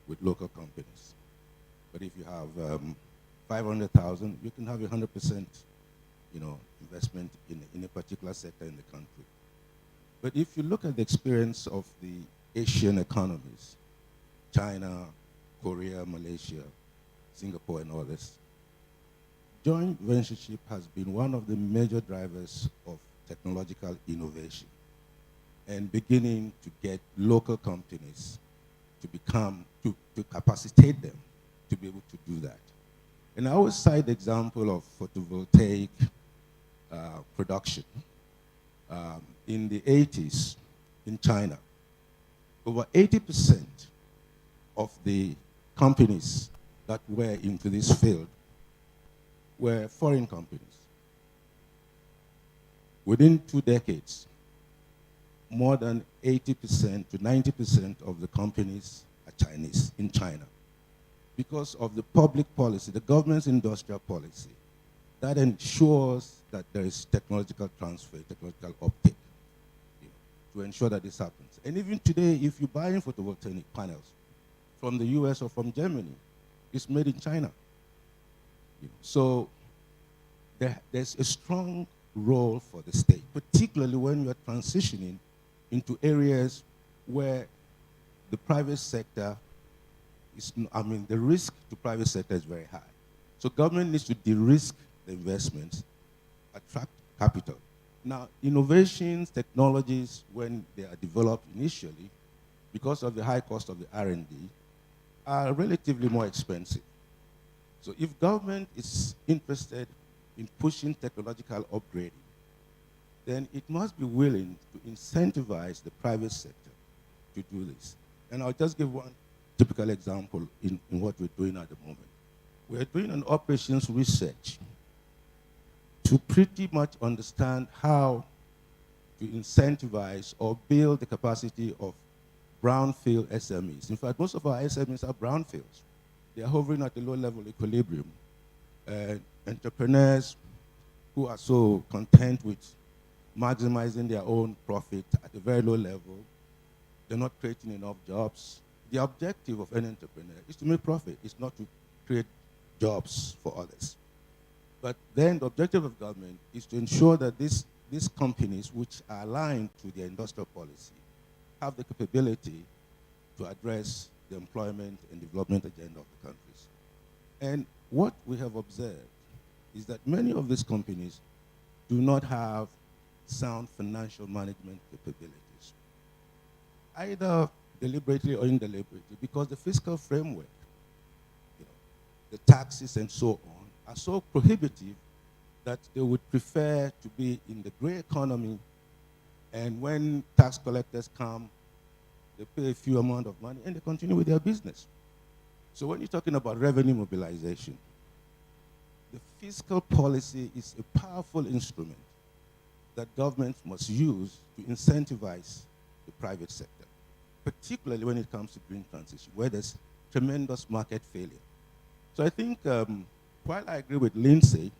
with local companies. But if you have 500,000, you can have 100%, investment in a particular sector in the country. But if you look at the experience of the Asian economies, China, Korea, Malaysia, Singapore, and others, joint ventureship has been one of the major drivers of technological innovation and beginning to get local companies to capacitate them to be able to do that. And I always cite the example of photovoltaic production. In the 80s in China, over 80% of the companies that were into this field were foreign companies. Within 2 decades, more than 80% to 90% of the companies are Chinese in China because of the public policy, the government's industrial policy, that ensures that there is technological transfer, technological uptake, to ensure that this happens. And even today, if you buy photovoltaic panels from the US or from Germany, it's made in China. So there's a strong role for the state, particularly when you're transitioning into areas where the private sector the risk to private sector is very high. So government needs to de-risk the investments, attract capital. Now, innovations, technologies, when they are developed initially, because of the high cost of the R&D, are relatively more expensive. So if government is interested in pushing technological upgrading, then it must be willing to incentivize the private sector to do this. And I'll just give one typical example in what we're doing at the moment. We're doing an operations research to pretty much understand how to incentivize or build the capacity of brownfield SMEs. In fact, most of our SMEs are brownfields. They are hovering at a low-level equilibrium. Entrepreneurs who are so content with maximizing their own profit at a very low level, they're not creating enough jobs. The objective of an entrepreneur is to make profit. It's not to create jobs for others. But then the objective of government is to ensure that these companies, which are aligned to their industrial policy, have the capability to address the employment and development agenda of the countries. And what we have observed is that many of these companies do not have sound financial management capabilities, either deliberately or indeliberately, because the fiscal framework, the taxes and so on, are so prohibitive that they would prefer to be in the gray economy, and when tax collectors come, they pay a few amount of money and they continue with their business. So when you're talking about revenue mobilization, the fiscal policy is a powerful instrument that governments must use to incentivize the private sector, particularly when it comes to green transition, where there's tremendous market failure. So I think, while I agree with Lindsay,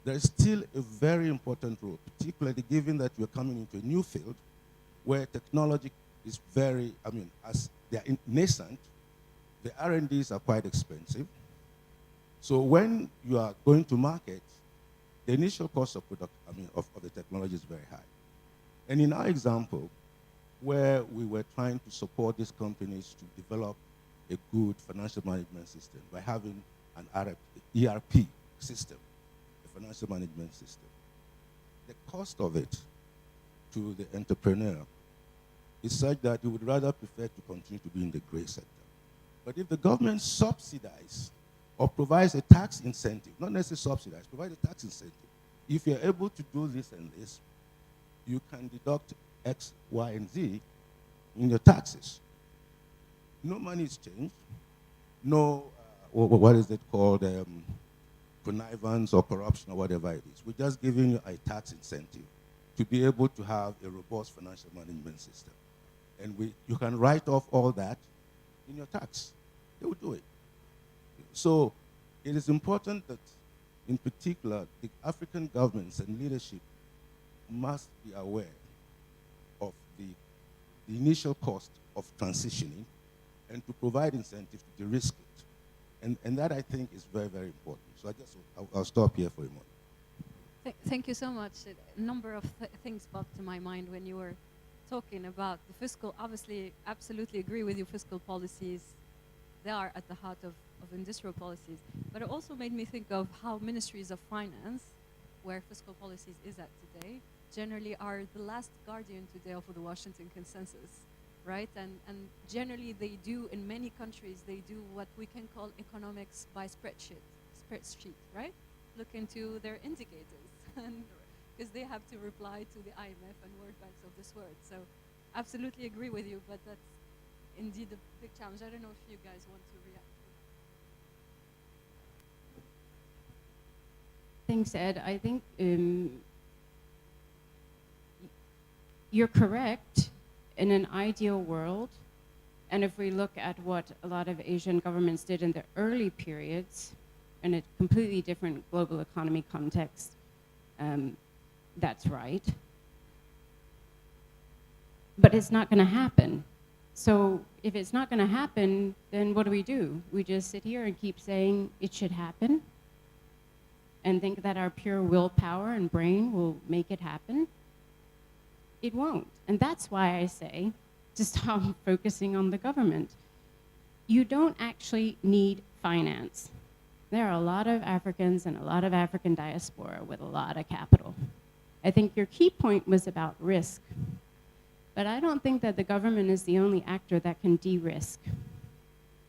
there's still a very important role, particularly given that we're coming into a new field where technology is very, as they're nascent, the R&Ds are quite expensive. So when you are going to market, the initial cost of product, of the technology is very high. And in our example, where we were trying to support these companies to develop a good financial management system by having an ERP system, a financial management system, the cost of it to the entrepreneur is such that he would rather prefer to continue to be in the gray sector. But if the government subsidizes or provides a tax incentive, not necessarily subsidize, provide a tax incentive, if you're able to do this and this, you can deduct X, Y, and Z in your taxes. No money is changed. No, what is it called, connivance or corruption or whatever it is. We're just giving you a tax incentive to be able to have a robust financial management system. And you can write off all that in your tax. They will do it. So it is important that, in particular, the African governments and leadership must be aware of the initial cost of transitioning and to provide incentives to de-risk it. And that, I think, is very, very important. So I guess I'll stop here for a moment. Thank you so much. A number of things popped to my mind when you were talking about the fiscal. Obviously, absolutely agree with you. Fiscal policies, they are at the heart of industrial policies. But it also made me think of how ministries of finance, where fiscal policies is at today, generally are the last guardian today of the Washington Consensus, right? And generally they do, in many countries, they do what we can call economics by spreadsheet, right? Look into their indicators, and because they have to reply to the IMF and World Banks of this world. So absolutely agree with you, but that's indeed a big challenge. I don't know if you guys want to react. Thanks, Ed. I think you're correct. In an ideal world, and if we look at what a lot of Asian governments did in the early periods, in a completely different global economy context, that's right. But it's not going to happen. So if it's not going to happen, then what do? We just sit here and keep saying it should happen and think that our pure willpower and brain will make it happen? It won't. And that's why I say to stop focusing on the government. You don't actually need finance. There are a lot of Africans and a lot of African diaspora with a lot of capital. I think your key point was about risk. But I don't think that the government is the only actor that can de-risk.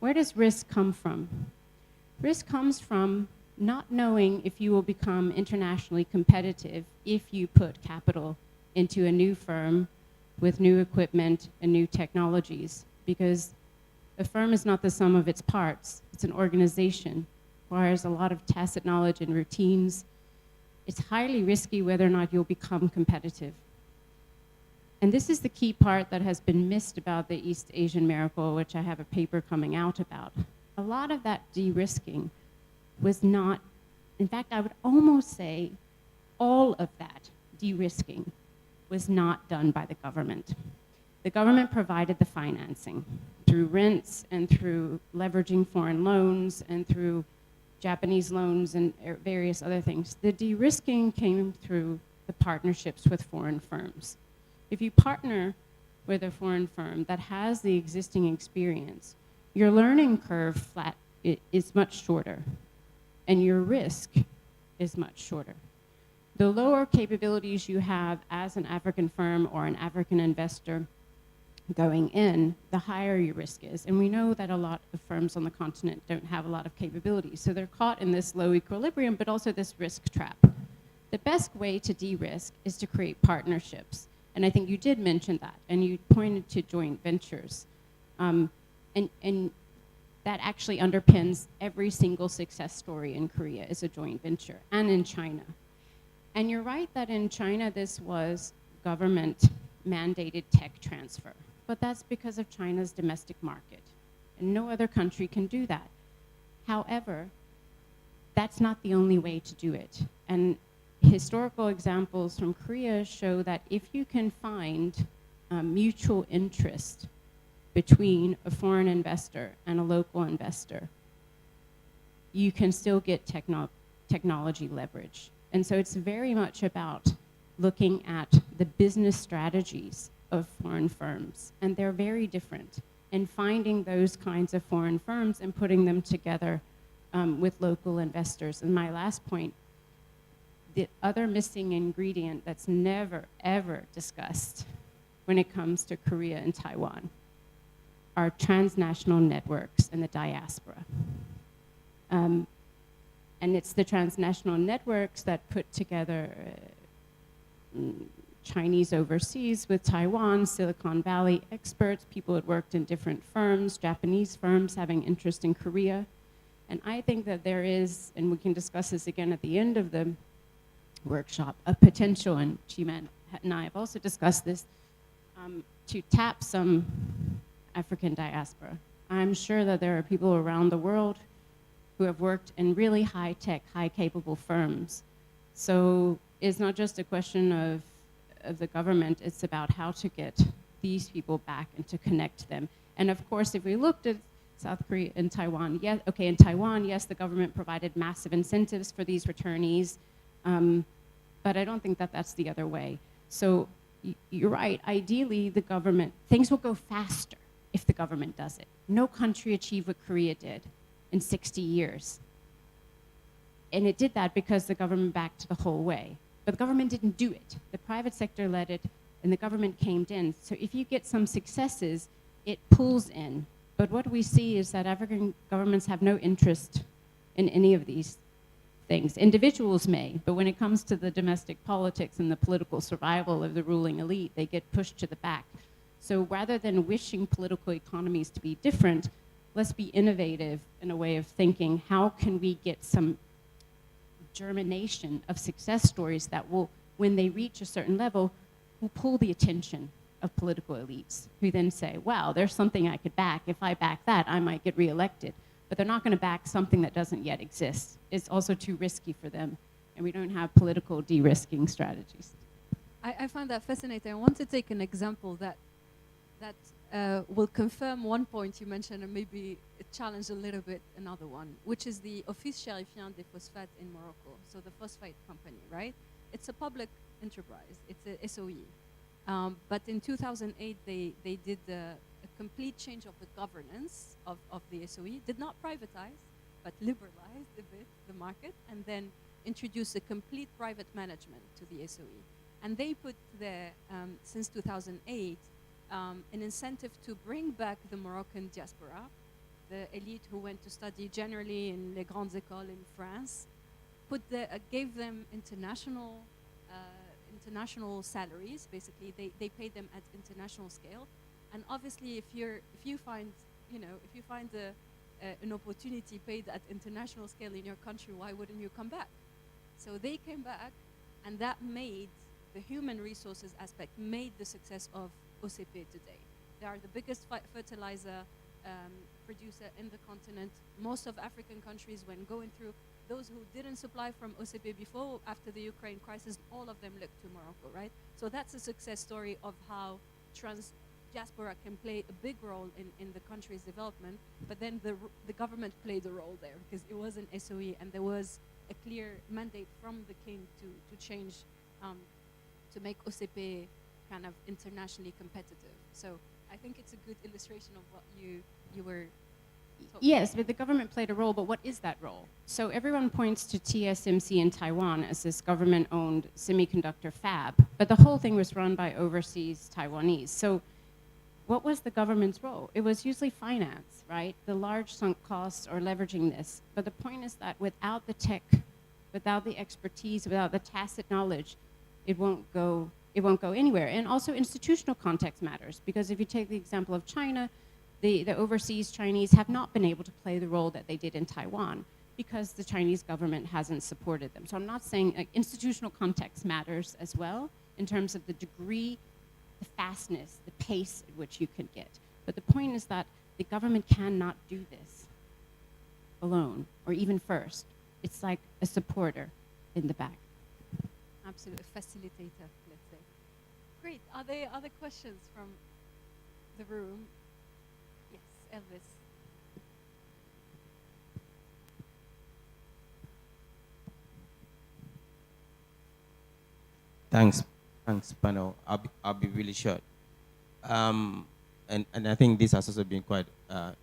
Where does risk come from? Risk comes from not knowing if you will become internationally competitive if you put capital into a new firm with new equipment and new technologies, because a firm is not the sum of its parts. It's an organization. Requires a lot of tacit knowledge and routines. It's highly risky whether or not you'll become competitive. And this is the key part that has been missed about the East Asian miracle, which I have a paper coming out about. A lot of that de-risking was not, in fact, I would almost say all of that de-risking was not done by the government. The government provided the financing through rents and through leveraging foreign loans and through Japanese loans and various other things. The de-risking came through the partnerships with foreign firms. If you partner with a foreign firm that has the existing experience, your learning curve is much shorter and your risk is much shorter. The lower capabilities you have as an African firm or an African investor going in, the higher your risk is. And we know that a lot of firms on the continent don't have a lot of capabilities. So they're caught in this low equilibrium, but also this risk trap. The best way to de-risk is to create partnerships. And I think you did mention that, and you pointed to joint ventures. And that actually underpins every single success story in Korea is a joint venture, and in China. And you're right that in China this was government-mandated tech transfer, but that's because of China's domestic market, and no other country can do that. However, that's not the only way to do it. And historical examples from Korea show that if you can find mutual interest between a foreign investor and a local investor, you can still get technology leverage. And so it's very much about looking at the business strategies of foreign firms, and they're very different, and finding those kinds of foreign firms and putting them together with local investors. And my last point, the other missing ingredient that's never, ever discussed when it comes to Korea and Taiwan are transnational networks in the diaspora. And it's the transnational networks that put together Chinese overseas with Taiwan, Silicon Valley experts, people that worked in different firms, Japanese firms having interest in Korea. And I think that there is, and we can discuss this again at the end of the workshop, a potential, and Chiman and I have also discussed this, to tap some African diaspora. I'm sure that there are people around the world who have worked in really high-tech, high-capable firms. So it's not just a question of the government, it's about how to get these people back and to connect them. And of course, if we looked at South Korea and Taiwan, yes, okay, in Taiwan, yes, the government provided massive incentives for these returnees, but I don't think that that's the other way. So you're right, ideally the government, things will go faster if the government does it. No country achieved what Korea did in 60 years. And it did that because the government backed the whole way. But the government didn't do it. The private sector led it, and the government came in. So if you get some successes, it pulls in. But what we see is that African governments have no interest in any of these things. Individuals may, but when it comes to the domestic politics and the political survival of the ruling elite, they get pushed to the back. So rather than wishing political economies to be different, let's be innovative in a way of thinking, how can we get some germination of success stories that will, when they reach a certain level, will pull the attention of political elites, who then say, wow, there's something I could back. If I back that, I might get reelected. But they're not going to back something that doesn't yet exist. It's also too risky for them, and we don't have political de-risking strategies. I find that fascinating. I want to take an example that will confirm one point you mentioned and maybe challenge a little bit another one, which is the Office Chérifien des Phosphates in Morocco, so the phosphate company, right? It's a public enterprise. It's a SOE. But in 2008, they did a complete change of the governance of the SOE, did not privatize, but liberalized a bit the market, and then introduced a complete private management to the SOE. And they put there, since 2008, an incentive to bring back the Moroccan diaspora, the elite who went to study generally in les grandes écoles in France, gave them international salaries. Basically, they paid them at international scale. And obviously, if you find an opportunity paid at international scale in your country, why wouldn't you come back? So they came back, and that made the human resources aspect made the success of OCP today. They are the biggest fertilizer producer in the continent. Most of African countries, when going through, those who didn't supply from OCP before, after the Ukraine crisis, all of them looked to Morocco, right? So that's a success story of how diaspora can play a big role in the country's development, but then the government played a role there because it was an SOE and there was a clear mandate from the king to change, to make OCP kind of internationally competitive. So I think it's a good illustration of what you were talking Yes, but the government played a role, but what is that role? So everyone points to TSMC in Taiwan as this government-owned semiconductor fab, but the whole thing was run by overseas Taiwanese. So what was the government's role? It was usually finance, right? The large sunk costs or leveraging this. But the point is that without the tech, without the expertise, without the tacit knowledge, it won't go anywhere. And also institutional context matters, because if you take the example of China, the overseas Chinese have not been able to play the role that they did in Taiwan because the Chinese government hasn't supported them. So I'm not saying institutional context matters as well in terms of the degree, the fastness, the pace at which you can get. But the point is that the government cannot do this alone or even first. It's like a supporter in the back. Absolutely, facilitator, let's say. Great. Are there other questions from the room? Yes, Elvis. Thanks, panel. I'll be really short. And I think this has also been quite a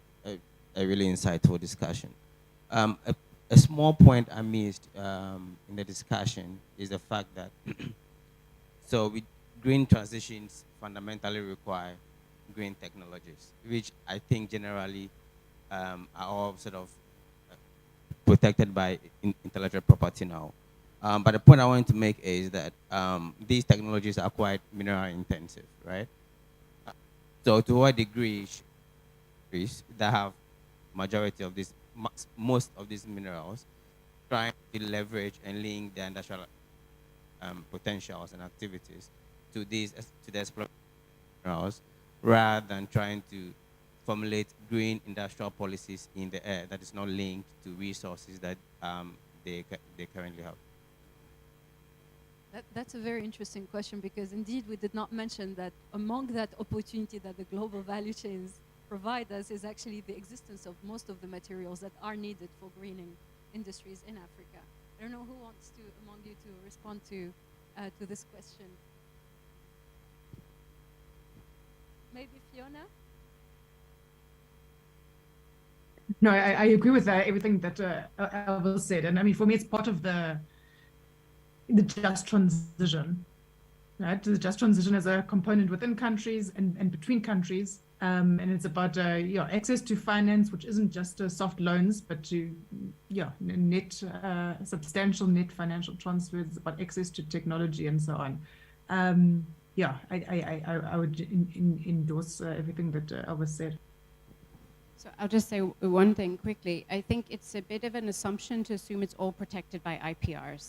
really insightful discussion. A small point I missed in the discussion is the fact that so green transitions fundamentally require green technologies, which I think generally are all sort of protected by intellectual property now. But the point I want to make is that these technologies are quite mineral intensive, right? So to what degree that have majority of this, most of these minerals, trying to leverage and link their industrial potentials and activities to the exploration of minerals, rather than trying to formulate green industrial policies in the air that is not linked to resources that they currently have. That's a very interesting question, because indeed we did not mention that among that opportunity that the global value chains provide us is actually the existence of most of the materials that are needed for greening industries in Africa. I don't know who wants to, among you, to respond to this question. Maybe Fiona? No, I agree with everything that Elvis said. And I mean, for me, it's part of the just transition, right? The just transition is a component within countries and between countries. And it's about access to finance, which isn't just soft loans, but to net substantial net financial transfers. It's about access to technology and so on. I would endorse everything that Elvis said. So I'll just say one thing quickly. I think it's a bit of an assumption to assume it's all protected by IPRs.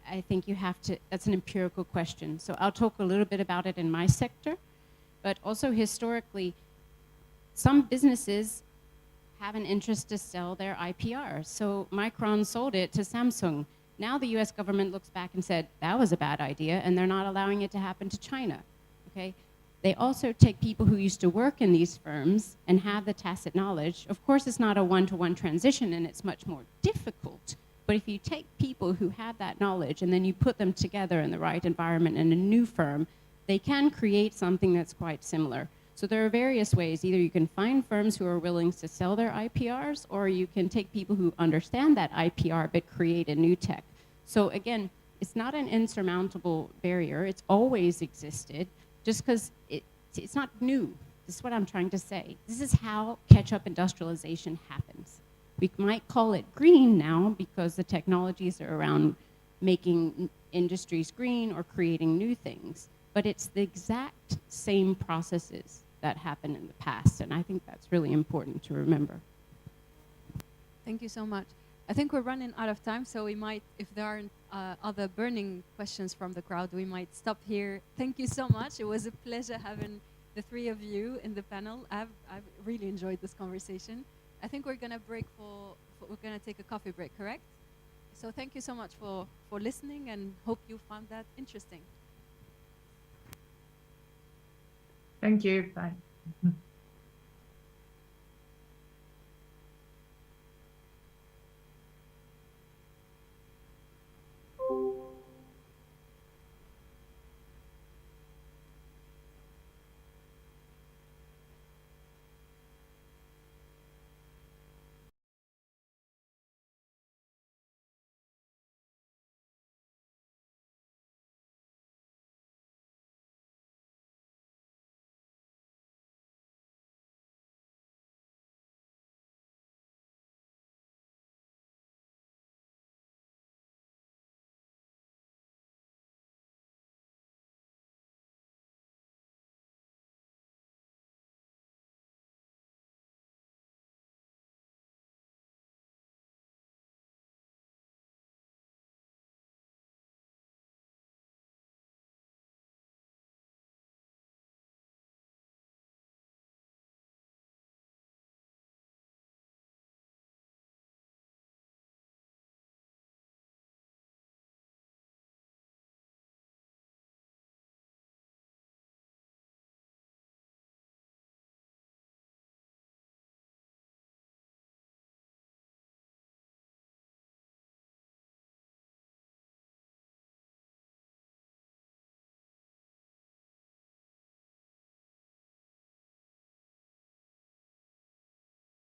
I think you have to, that's an empirical question. So I'll talk a little bit about it in my sector, but also historically, some businesses have an interest to sell their IPR. So Micron sold it to Samsung. Now the US government looks back and said, that was a bad idea, and they're not allowing it to happen to China, okay? They also take people who used to work in these firms and have the tacit knowledge. Of course, it's not a one-to-one transition, and it's much more difficult. But if you take people who have that knowledge and then you put them together in the right environment in a new firm, they can create something that's quite similar. So there are various ways. Either you can find firms who are willing to sell their IPRs, or you can take people who understand that IPR but create a new tech. So again, it's not an insurmountable barrier. It's always existed. Just because it's not new. This is what I'm trying to say. This is how catch-up industrialization happens. We might call it green now because the technologies are around making industries green or creating new things. But it's the exact same processes that happened in the past. And I think that's really important to remember. Thank you so much. I think we're running out of time, so we might, if there aren't other burning questions from the crowd, we might stop here. Thank you so much. It was a pleasure having the three of you in the panel. I've really enjoyed this conversation. I think we're gonna break we're gonna take a coffee break, correct? So thank you so much for listening, and hope you found that interesting. Thank you. Bye.